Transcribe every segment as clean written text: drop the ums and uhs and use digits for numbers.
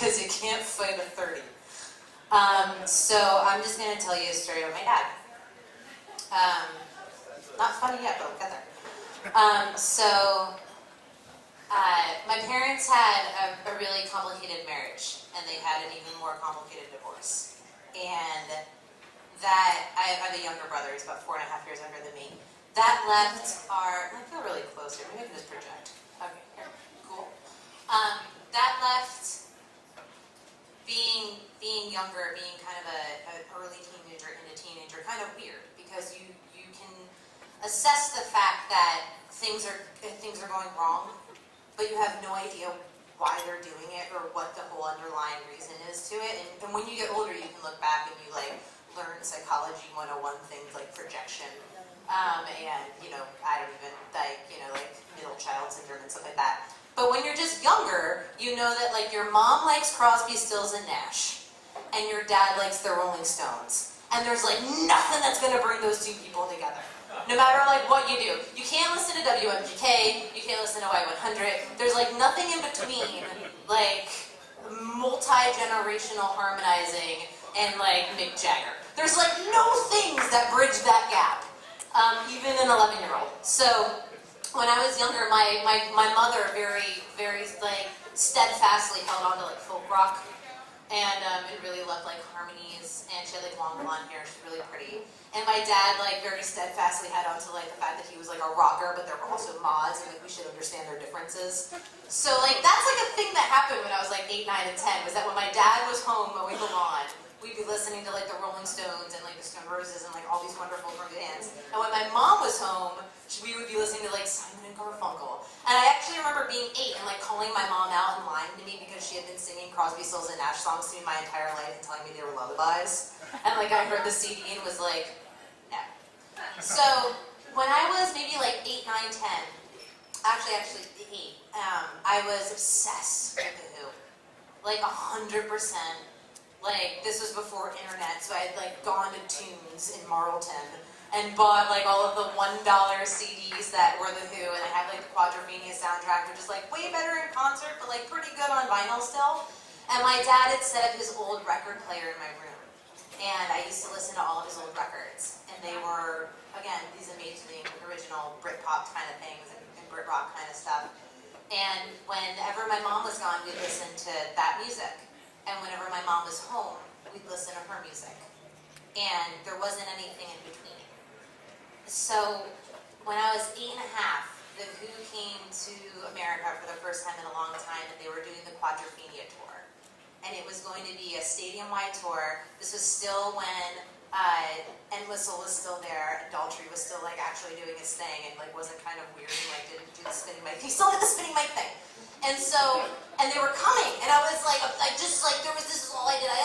because you can't fight a 30. So I'm just going to tell you a story about my dad. Not funny yet, but we'll get there. My parents had a really complicated marriage, and they had an even more complicated divorce. And that, I have a younger brother, he's about 4.5 years younger than me. That left I feel really close here, maybe I can just project. Okay, here, cool. That left being younger, being kind of an early teenager into teenager, kind of weird, because you can assess the fact that things are going wrong, but you have no idea why they're doing it or what the whole underlying reason is to it. And when you get older, you can look back and you like learn psychology 101 things like projection, and I don't even like middle child syndrome and stuff like that. But when you're just younger, you know that like your mom likes Crosby, Stills, and Nash, and your dad likes the Rolling Stones, and there's like nothing that's gonna bring those two people together. No matter like what you do, you can't listen to WMGK, you can't listen to Y100. There's like nothing in between, like multi-generational harmonizing and like Mick Jagger. There's like no things that bridge that gap, even an 11-year-old. So when I was younger, my mother very like steadfastly held on to like folk rock, and really loved like harmonies, and she had like long blonde hair. She's really pretty. And my dad like very steadfastly had on to like the fact that he was like a rocker, but there were also mods, and like we should understand their differences. So like that's like a thing that happened when I was like 8, 9, and 10. Was that when my dad was home mowing the lawn, we'd be listening to like the Rolling Stones and like the Stone Roses and like all these wonderful bands. And when my mom was home, we would be listening to like Simon and Garfunkel. And I actually remember being 8 and like calling my mom out and lying to me because she had been singing Crosby, Stills, and Nash songs to me my entire life and telling me they were lullabies. And like I heard the CD and was like, no. So when I was maybe like 8, 9, 10, actually 8, I was obsessed with The Who. Like 100%. Like this was before internet, so I had like gone to Tunes in Marlton and bought like all of the $1 CDs that were The Who, and I had like the Quadrophenia soundtrack, which is like way better in concert, but like pretty good on vinyl still. And my dad had set up his old record player in my room, and I used to listen to all of his old records, and they were, again, these amazing original Britpop kind of things and Brit rock kind of stuff. And whenever my mom was gone, we'd listen to that music, and whenever my mom was home, we'd listen to her music, and there wasn't anything in between. So when I was 8 and a half, The Who came to America for the first time in a long time, and they were doing the Quadrophenia tour. And it was going to be a stadium-wide tour. This was still when End Whistle was still there, and Daltrey was still like actually doing his thing, and like wasn't kind of weird and like didn't do the spinning mic. He still did the spinning mic thing. And so, and they were coming, and I was like, this is all I did. I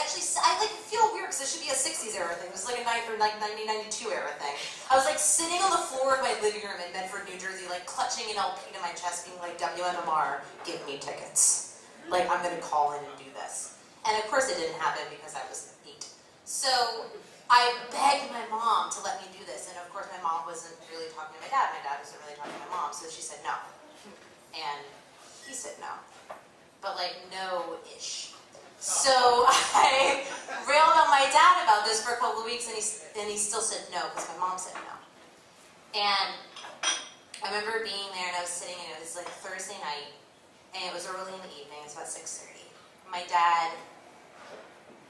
like feel weird because it should be a 60s era thing. It was like a 1992 era thing. I was like sitting on the floor of my living room in Medford, New Jersey, like clutching an LP to my chest, being like, WMMR, give me tickets. Like, I'm gonna call in and do this. And of course it didn't happen because I was 8. So I begged my mom to let me do this, and of course my mom wasn't really talking to my dad. My dad wasn't really talking to my mom, so she said no. And he said no, but like no-ish. So I railed on my dad about this for a couple of weeks, and he still said no because my mom said no. And I remember being there, and I was sitting, and it was like Thursday night, and it was early in the evening. It's about 6:30. My dad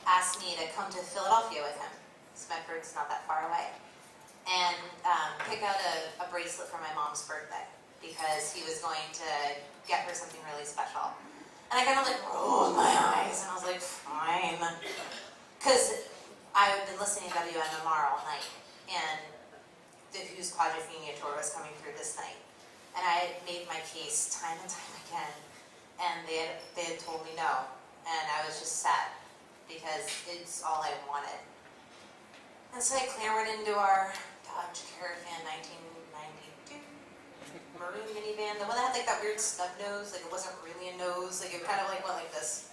asked me to come to Philadelphia with him. Medford's not that far away, and pick out a bracelet for my mom's birthday, because he was going to get her something really special. And I kind of like rolled my eyes, and I was like, fine. Because I had been listening to WMMR all night, and The Who's Quadrophenia tour was coming through this night. And I had made my case time and time again, and they had told me no. And I was just sad, because it's all I wanted. And so I clambered into our Dodge Caravan 1992 maroon minivan, the one that had like that weird snub nose, like it wasn't really a nose, like it kind of like went like this.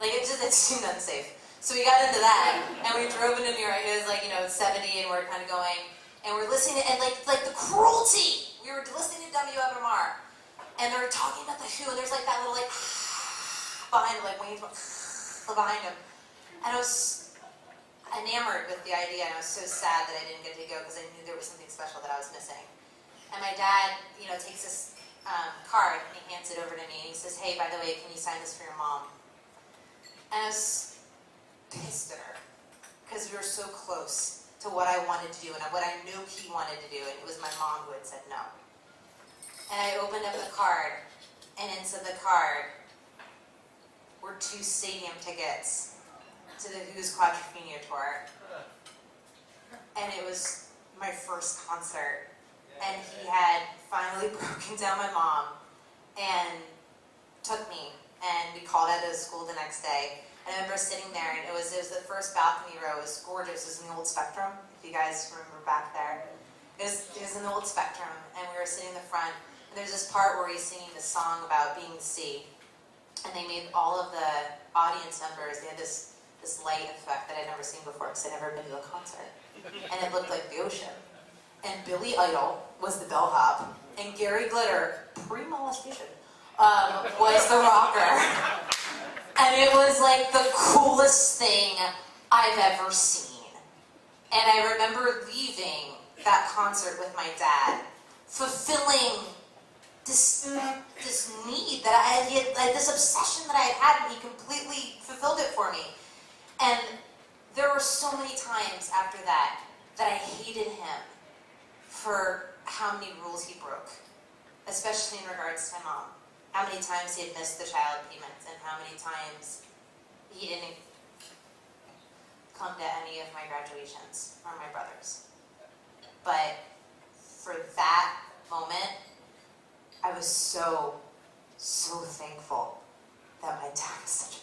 Like it seemed unsafe. So we got into that, and we drove into New York. It was like, 70, and we're kind of going, and we're listening to, and like the cruelty. We were listening to WMMR, and they were talking about The Who, and there's like that little like behind, like wings behind him. And I was enamored with the idea, and I was so sad that I didn't get to go because I knew there was something special that I was missing. And my dad, takes this card and he hands it over to me and he says, "Hey, by the way, can you sign this for your mom?" And I was pissed at her because we were so close to what I wanted to do and what I knew he wanted to do, and it was my mom who had said no. And I opened up the card, and inside the card were 2 stadium tickets to the Who's Quadrophenia tour. And it was my first concert. And he had finally broken down my mom and took me. And we called out of school the next day. And I remember sitting there, and it was the first balcony row. It was gorgeous. It was in the old Spectrum, if you guys remember back there. It was in the old Spectrum, and we were sitting in the front. And there's this part where he's singing this song about being the sea. And they made all of the audience members, they had this light effect that I'd never seen before because I'd never been to a concert. And it looked like the ocean. And Billy Idol was the bellhop, and Gary Glitter, pre-molestation, was the rocker. And it was like the coolest thing I've ever seen. And I remember leaving that concert with my dad, fulfilling this need that I had, like this obsession that I had, and he completely fulfilled it for me. And there were so many times after that I hated him for how many rules he broke, especially in regards to my mom. How many times he had missed the child payments, and how many times he didn't come to any of my graduations or my brother's. But for that moment, I was so, so thankful that my dad was such